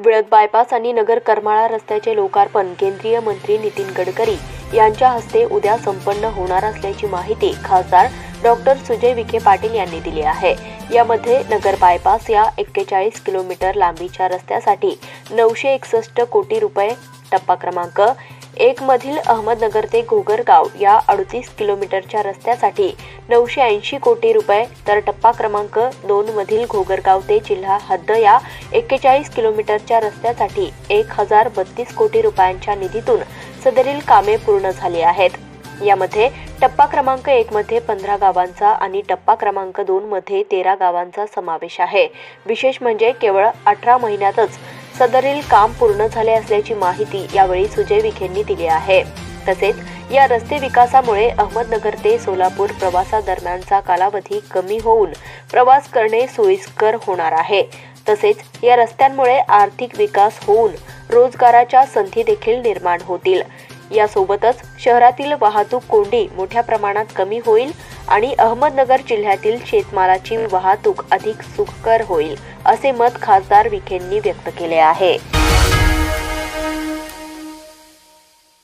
Vilad bypass आणि नगर करमाळा रस्त्याचे लोकार्पण केंद्रीय मंत्री नितीन गडकरी यांच्या हस्ते उद्या संपन्न होणार असल्याची माहिती खासदार डॉक्टर सुजय विखे पाटील यांनी दिली आहे। यामध्ये नगर बायपास या 41 किलोमीटर लांबीच्या रस्त्यासाठी 961 कोटी रुपये, टप्पा क्रमांक 1 मधील अहमदनगर ते घोगरगाव या 38 किलोमीटरच्या रस्त्यासाठी 980 कोटी रुपये, तर टप्पा क्रमांक 2 मधील घोगरगाव ते जिल्हा हद्द या 41 किलोमीटरच्या रस्त्यासाठी 1032 कोटी रुपयांच्या निधीतून सदरील कामे पूर्ण झाली आहेत। यामध्ये टप्पा क्रमांक 1 मध्ये 15 गावांचा आणि टप्पा क्रमांक 2 मध्ये 13 गावांचा समावेश आहे। विशेष म्हणजे केवळ 18 महिन्यातच सदरील काम पूर्ण झाले असल्याची माहिती यावेळी सुजय विखेंनी दिली आहे। तसेच या रस्ते विकासामुळे अहमदनगर ते सोलापूर प्रवासादरम्यानचा कालावधी कमी होऊन प्रवास करणे सोयीस्कर होणार आहे। तसेच या रस्त्यांमुळे आर्थिक विकास होऊन रोजगाराच्या संधी देखील निर्माण होतील। यासोबतच शहरातील वाहतूक कोंडी मोठ्या प्रमाणात कमी होईल आणि अहमदनगर जिल्ह्यातील शेतमालाची वाहतूक अधिक सुखकर होईल, असे मत खासदार विखेंनी व्यक्त केले आहे।